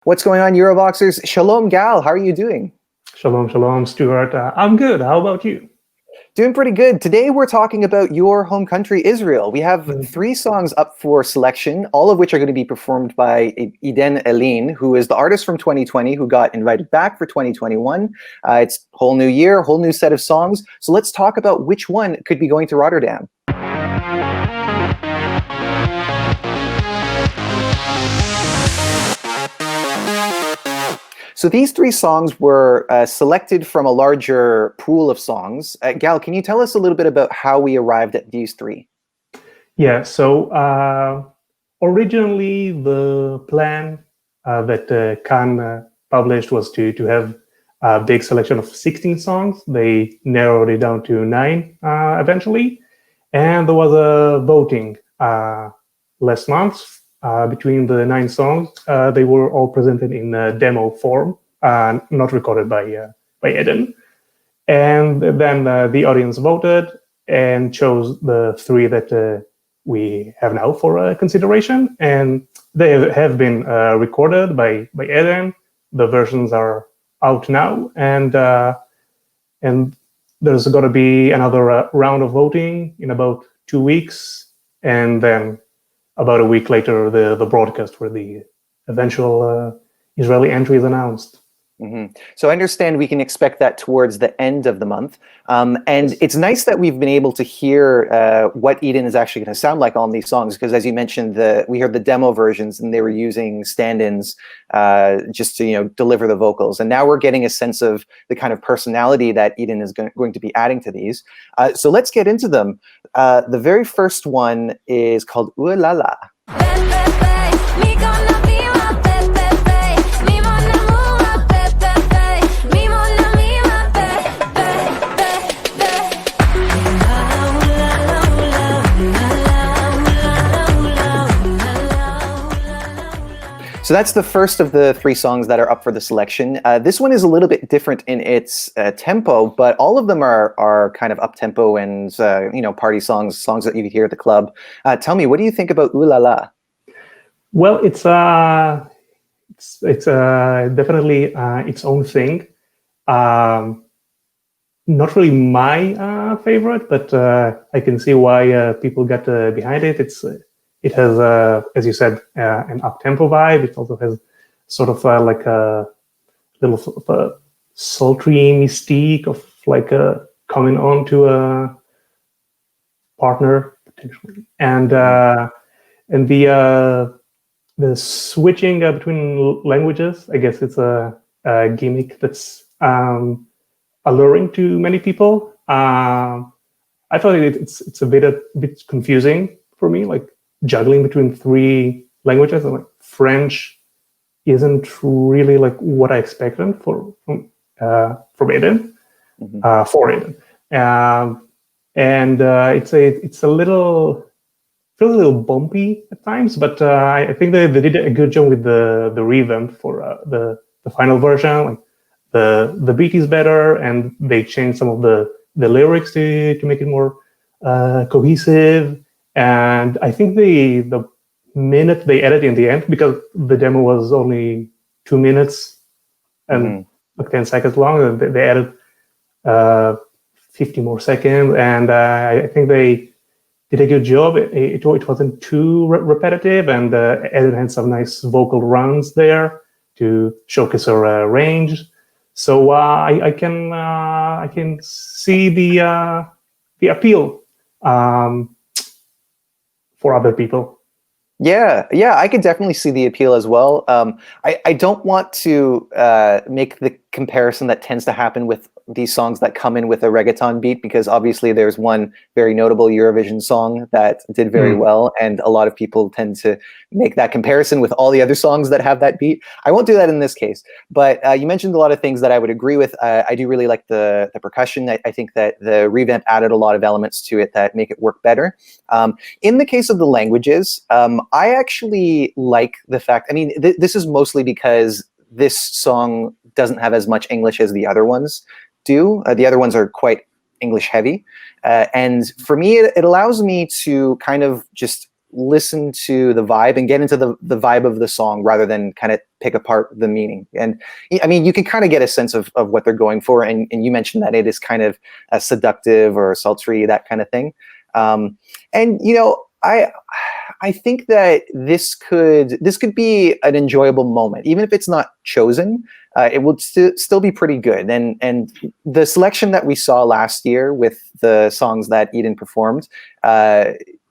What's going on, Eurovoxers? Shalom, Gal. How are you doing? Shalom, shalom, Stuart. I'm good. How about you? Doing pretty good. Today we're talking about your home country, Israel. We have three songs up for selection, all of which are going to be performed by Eden Alene, who is the artist from 2020 who got invited back for 2021. It's whole new year, whole new set of songs. So let's talk about which one could be going to Rotterdam. So these three songs were selected from a larger pool of songs. Gal, can you tell us a little bit about how we arrived at these three? Yeah, so originally the plan that Cannes published was to have a big selection of 16 songs. They narrowed it down to 9 eventually. And there was a voting last month. Between the 9 songs, they were all presented in demo form, not recorded by Eden. And then the audience voted and chose the 3 that we have now for consideration. And they have been recorded by Eden. The versions are out now, and there's going to be another round of voting in about 2 weeks, and then about a week later, the broadcast where the eventual Israeli entry is announced. Mm-hmm. So I understand we can expect that towards the end of the month. And it's nice that we've been able to hear what Eden is actually going to sound like on these songs, because as you mentioned, we heard the demo versions and they were using stand-ins just to deliver the vocals. And now we're getting a sense of the kind of personality that Eden is going to be adding to these. So let's get into them. The very first one is called Ooh La La. So that's the first of the 3 songs that are up for the selection. This one is a little bit different in its tempo, but all of them are kind of up-tempo and party songs that you could hear at the club. Tell me, what do you think about Ooh La La? Well, it's definitely its own thing. Not really my favorite, but I can see why people got behind it. It has, as you said, an up-tempo vibe. It also has sort of like a little sultry mystique of like coming on to a partner potentially, and the switching between languages. I guess it's a gimmick that's alluring to many people. I thought it's a bit confusing for me, like juggling between 3 languages, and like French isn't really like what I expected from Eden, for Eden, and it's a little bumpy at times, but I think they did a good job with the revamp for the final version. Like the beat is better, and they changed some of the lyrics to make it more cohesive. And I think the minute they added in the end, because the demo was only 2 minutes and like 10 seconds long, they added 50 more seconds, and I think they did a good job. It wasn't too repetitive, and Eden had some nice vocal runs there to showcase her range. So I can see the appeal for other people. Yeah, I could definitely see the appeal as well. I don't want to make the comparison that tends to happen with these songs that come in with a reggaeton beat, because obviously there's one very notable Eurovision song that did very well, and a lot of people tend to make that comparison with all the other songs that have that beat. I won't do that in this case, but you mentioned a lot of things that I would agree with. I do really like the percussion. I think that the revamp added a lot of elements to it that make it work better. In the case of the languages, I actually like the fact, I mean, this is mostly because this song doesn't have as much English as the other ones do. The other ones are quite English heavy. And for me, it allows me to kind of just listen to the vibe and get into the vibe of the song rather than kind of pick apart the meaning. And I mean, you can kind of get a sense of what they're going for. And you mentioned that it is kind of a seductive or sultry, that kind of thing. And you know, I think that this could be an enjoyable moment, even if it's not chosen. It would still be pretty good. And the selection that we saw last year with the songs that Eden performed,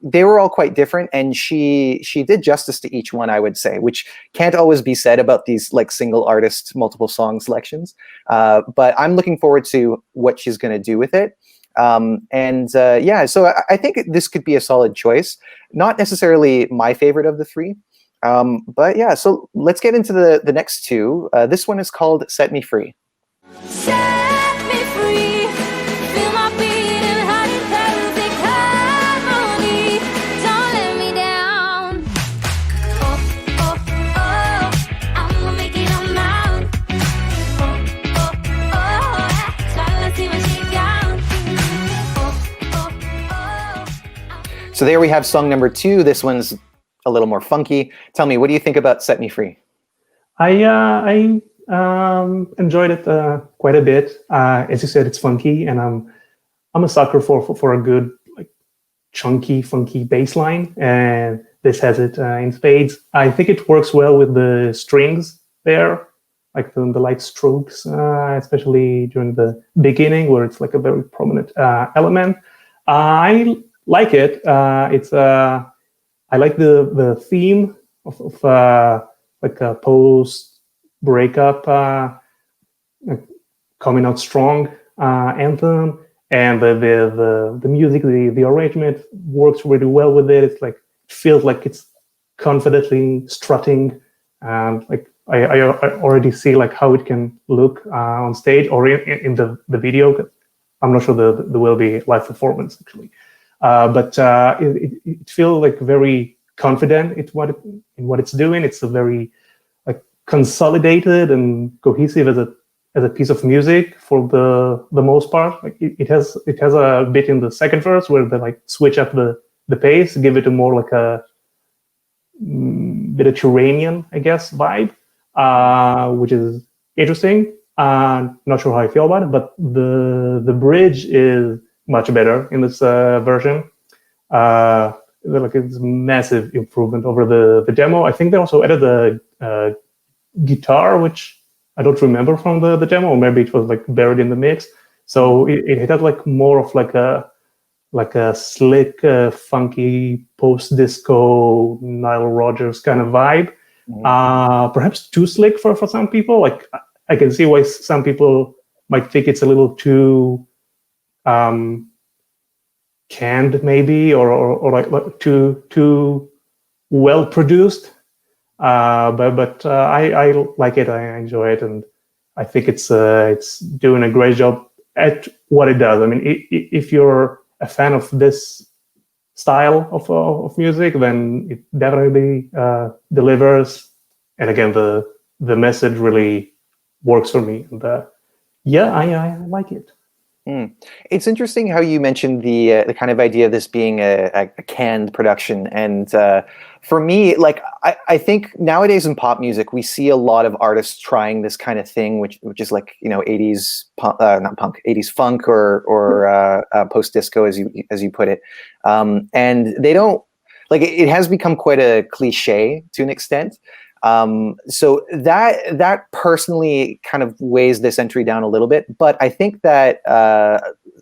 they were all quite different, and she did justice to each one, I would say, which can't always be said about these like single artist, multiple song selections. But I'm looking forward to what she's going to do with it. Yeah, so I think this could be a solid choice. Not necessarily my favorite of the three. But yeah, so let's get into the next two. This one is called Set Me Free. Set me free, feel my beating heart in perfect harmony. Don't let me down. Oh, oh, oh, I'm gonna make it on my own. Oh, oh, oh, try to see what she got. Oh, oh, oh. So there we have song number two. This one's a little more funky. Tell me, what do you think about Set Me Free? I enjoyed it quite a bit. As you said, it's funky, and I'm a sucker for a good, like, chunky, funky bass line, and this has it in spades. I think it works well with the strings there, like the light strokes, especially during the beginning, where it's like a very prominent element. I like it. I like the theme of like a post breakup coming out strong anthem, and the music, the arrangement works really well with it. It's like, it feels like it's confidently strutting, and like I already see like how it can look on stage or in the video. I'm not sure there will be live performance actually. But it feels like very confident in what it's doing. It's a very like consolidated and cohesive as a piece of music for the most part. Like it has a bit in the second verse where they like switch up the pace, give it a more like a Mediterranean, I guess, vibe, which is interesting. Not sure how I feel about it, but the bridge is much better in this version. Like, it's a massive improvement over the demo. I think they also added a guitar, which I don't remember from the demo, or maybe it was like buried in the mix. So it had like more of like a slick, funky post-disco Nile Rodgers kind of vibe. Mm-hmm. Perhaps too slick for some people. Like, I can see why some people might think it's a little too canned, maybe, or like too well produced. But I like it. I enjoy it, and I think it's doing a great job at what it does. I mean, if you're a fan of this style of music, then it definitely delivers. And again, the message really works for me. And yeah, I like it. It's interesting how you mentioned the kind of idea of this being a canned production, and for me, like I think nowadays in pop music we see a lot of artists trying this kind of thing, which is like, you know, 80s not punk, 80s funk or post disco, as you put it, and they don't like it has become quite a cliche to an extent. So that personally kind of weighs this entry down a little bit, but I think that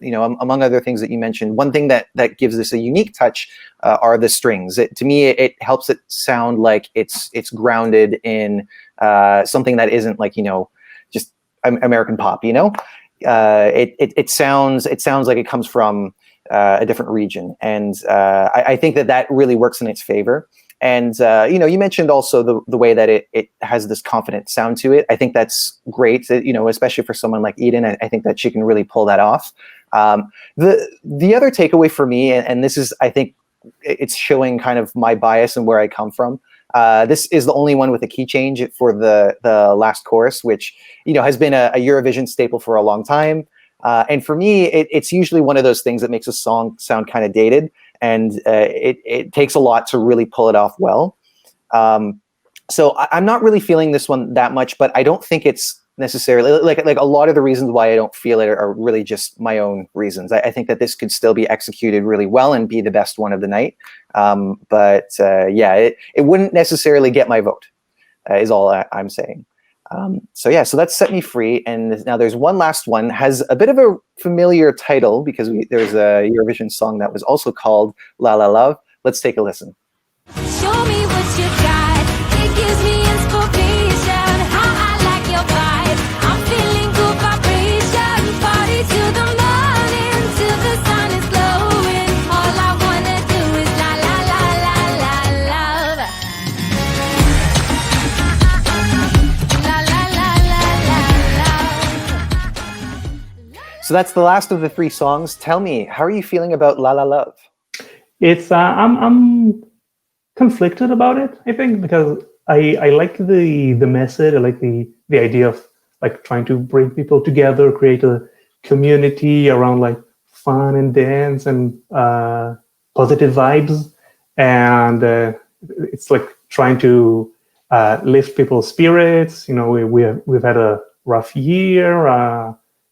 you know, among other things that you mentioned, one thing that gives this a unique touch are the strings. To me, it helps it sound like it's grounded in something that isn't like, you know, just American pop. You know, it sounds like it comes from a different region, and I think that really works in its favor. And you know, you mentioned also the way that it has this confident sound to it. I think that's great. You know, especially for someone like Eden, I think that she can really pull that off. The other takeaway for me, and this is, I think, it's showing kind of my bias and where I come from. This is the only one with a key change for the last chorus, which, you know, has been a Eurovision staple for a long time. And for me, it's usually one of those things that makes a song sound kind of dated. and it takes a lot to really pull it off well. So I'm not really feeling this one that much, but I don't think it's necessarily like a lot of the reasons why I don't feel it are really just my own reasons. I think that this could still be executed really well and be the best one of the night. But it wouldn't necessarily get my vote, is all I'm saying. So that's Set Me Free. And now there's one last one, has a bit of a familiar title because there's a Eurovision song that was also called La La Love. Let's take a listen. Show me what you got. It gives me inspiration. How I like your vibe. I'm feeling good vibration. Party to the morning, till the sun is glowing. All I wanna do is la la la la la love. La la la la la love. So that's the last of the 3 songs. Tell me, how are you feeling about La La Love? It's I'm conflicted about it, I think, because I like the message. I like the idea of like trying to bring people together, create a community around like fun and dance and positive vibes, and it's like trying to lift people's spirits. You know, we've had a rough year.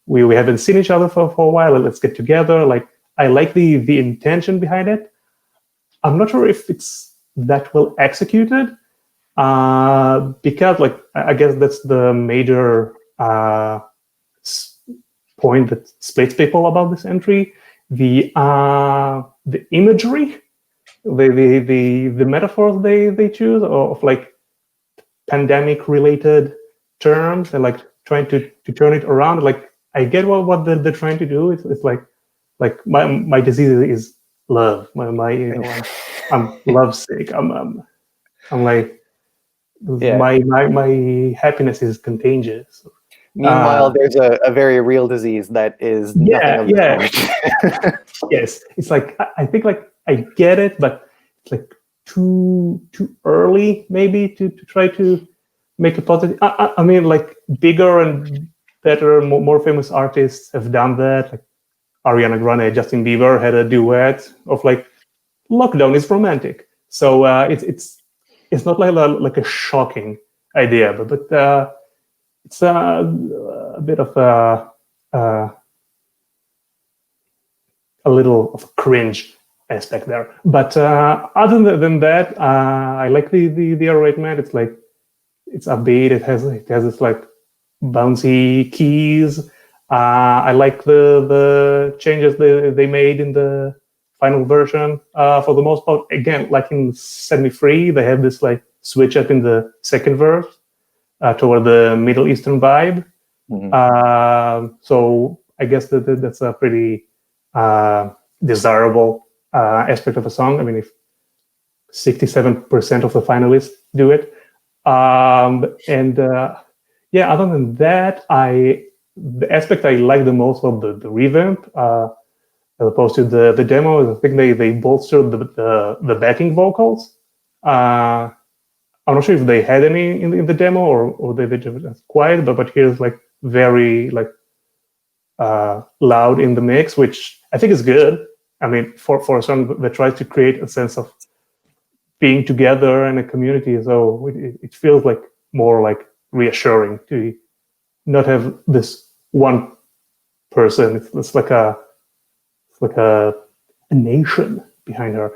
We haven't seen each other for a while. Let's get together. Like, I like the intention behind it. I'm not sure if it's that well executed, because like I guess that's the major point that splits people about this entry. The imagery, the metaphors they choose of like pandemic related terms, and like trying to turn it around. Like, I get what they're trying to do. It's like my disease is love. I'm lovesick. I'm like, my happiness is contagious. Meanwhile, there's a very real disease that is nothing of the sort. Yes, it's like I think like I get it, but it's like too early maybe to try to make a positive. I mean, like bigger and better, more famous artists have done that. Like Ariana Grande, Justin Bieber had a duet of like lockdown is romantic. So it's not like a shocking idea, but it's a bit of a little of a cringe aspect there. But other than that, I like the arrangement. It's like it's upbeat. It has this like bouncy keys. I like the changes they made in the final version. For the most part, again, like in Set Me Free, they have this like switch up in the second verse toward the Middle Eastern vibe. Mm-hmm. So I guess that's a pretty desirable aspect of a song. I mean, if 67% of the finalists do it. Other than that, the aspect I like the most of the revamp, as opposed to the demo, I think they bolstered the backing vocals. I'm not sure if they had any in the demo or they just quiet, but here's like very like loud in the mix, which I think is good. I mean, for a song that tries to create a sense of being together in a community, so it feels like more like reassuring to not have this one person. It's like a nation behind her,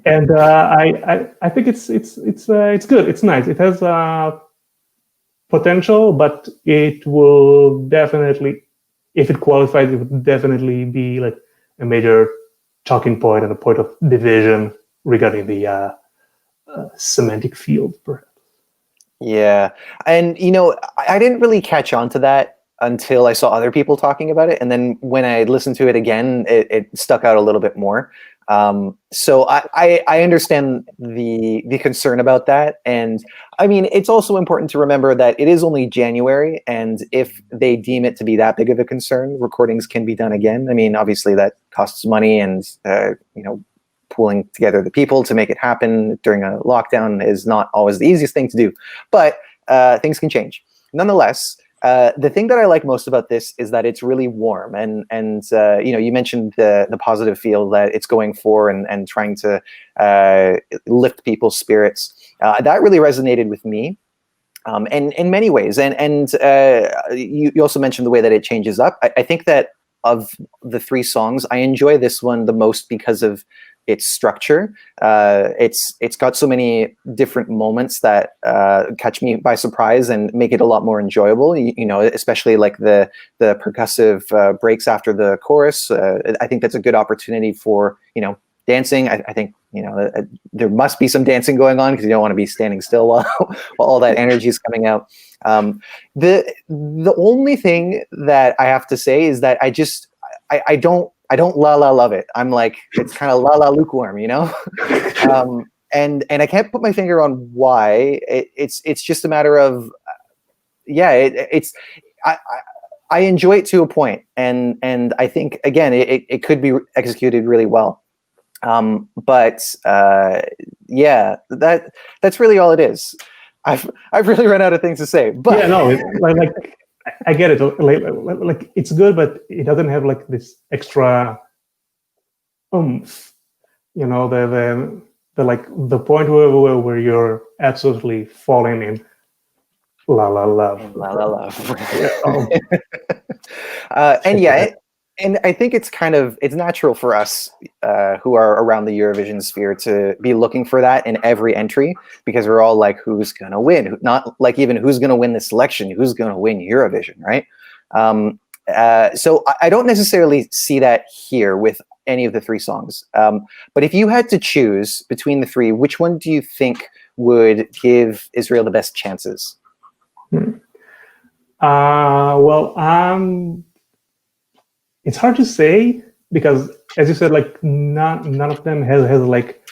and I think it's good. It's nice. It has potential, but it will definitely, if it qualifies, it would definitely be like a major talking point and a point of division regarding the semantic field, perhaps. Yeah, and I didn't really catch on to that until I saw other people talking about it, and then when I listened to it again, it stuck out a little bit more. So I understand the concern about that, and I mean, it's also important to remember that it is only January, and if they deem it to be that big of a concern, recordings can be done again. I mean, obviously that costs money, and pulling together the people to make it happen during a lockdown is not always the easiest thing to do, but things can change. Nonetheless, The thing that I like most about this is that it's really warm, and you know, you mentioned the positive feel that it's going for, and trying to lift people's spirits. That really resonated with me. And in many ways, and you also mentioned the way that it changes up. I think that of the three songs, I enjoy this one the most because of its structure. It's got so many different moments that catch me by surprise and make it a lot more enjoyable. You know, especially like the percussive breaks after the chorus. I think that's a good opportunity for, you know, dancing. I think, you know, there must be some dancing going on, because you don't want to be standing still while, while all that energy is coming out. The only thing that I have to say is that I don't la la love it. I'm like, it's kind of la la lukewarm, you know. And I can't put my finger on why. It's just a matter of, yeah, I enjoy it to a point, and I think, again, it could be executed really well. But yeah, that's really all it is. I've really run out of things to say. But Yeah, no, like I get it. Like it's good, but it doesn't have like this extra oomph. You know, the like the point where you're absolutely falling in la la love. La la love. Oh. And yeah, and I think it's natural for us who are around the Eurovision sphere to be looking for that in every entry, because we're all like, who's gonna win? Not like even who's gonna win the selection, who's gonna win Eurovision, right? So I don't necessarily see that here with any of the three songs. But if you had to choose between the three, which one do you think would give Israel the best chances? Well, it's hard to say, because, as you said, like none of them has like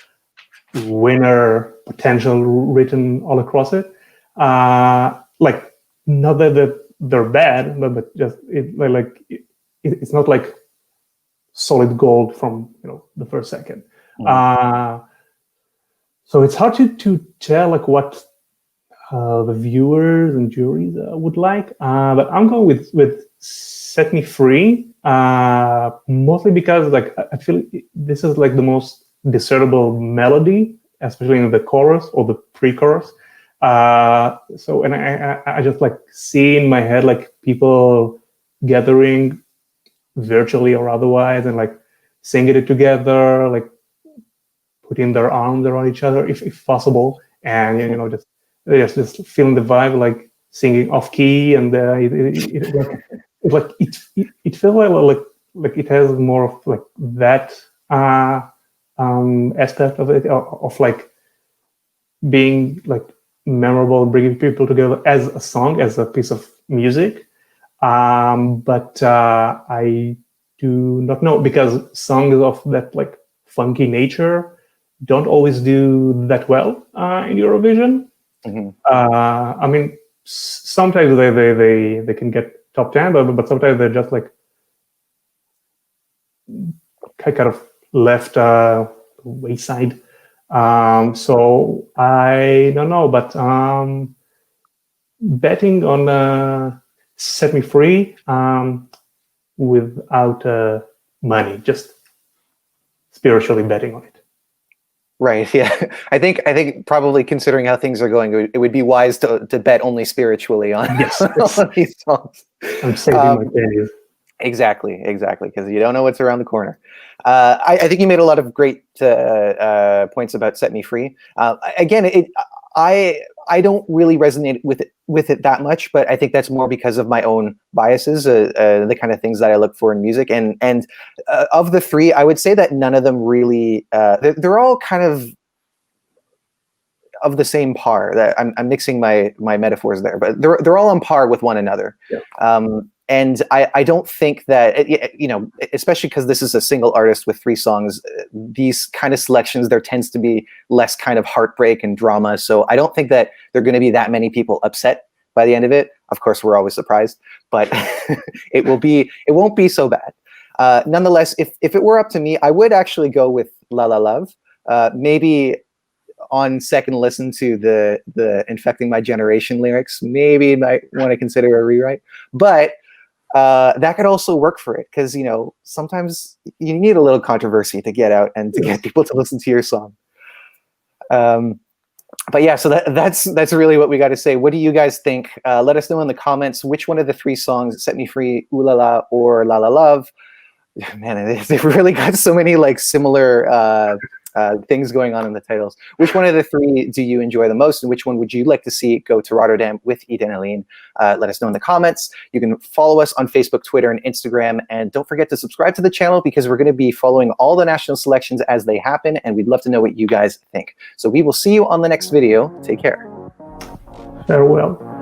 winner potential written all across it. Like, not that they're bad, but just it's not like solid gold from, you know, the first second. So it's hard to tell like what the viewers and juries would like. But I'm going with Set Me Free, mostly because like I feel this is like the most discernible melody, especially in the chorus or the pre-chorus. So, and I just like see in my head like people gathering virtually or otherwise and like singing it together, like putting their arms around each other if possible, and you know, just feeling the vibe, like singing off key, and it feels like it has more of like that aspect of it, of like being like memorable, bringing people together as a song, as a piece of music. But I do not know, because songs of that like funky nature don't always do that well in Eurovision. Mm-hmm. I mean, sometimes they can get top 10, but sometimes they're just like kind of left wayside. So I don't know, but betting on Set Me Free without money, just spiritually betting on it. Right. Yeah. I think probably, considering how things are going, it would be wise to bet only spiritually on, yes. on these songs. I'm saving my pennies. Exactly, because you don't know what's around the corner. I think you made a lot of great points about Set Me Free. Again, I don't really resonate with it that much, but I think that's more because of my own biases, the kind of things that I look for in music. And of the three, I would say that none of them really, they're all kind of the same par. That I'm mixing my metaphors there, but they're all on par with one another. Yeah. And I don't think that, you know, especially because this is a single artist with three songs, these kind of selections, there tends to be less kind of heartbreak and drama. So I don't think that there are going to be that many people upset by the end of it. Of course, we're always surprised, but it won't be so bad. Nonetheless, if it were up to me, I would actually go with La La Love. Maybe on second listen to the Infecting My Generation lyrics, maybe you might want to consider a rewrite. But that could also work for it, because sometimes you need a little controversy to get out and to get people to listen to your song. But yeah, so that's really what we got to say. What do you guys think? Let us know in the comments which one of the 3 songs, Set Me Free, Ooh La La, or La La Love. Man, they've really got so many like similar things going on in the titles. Which one of the 3 do you enjoy the most, and which one would you like to see go to Rotterdam with Eden Alene? Let us know in the comments. You can follow us on Facebook, Twitter, and Instagram, and don't forget to subscribe to the channel, because we're going to be following all the national selections as they happen, and we'd love to know what you guys think. So we will see you on the next video. Take care. Farewell.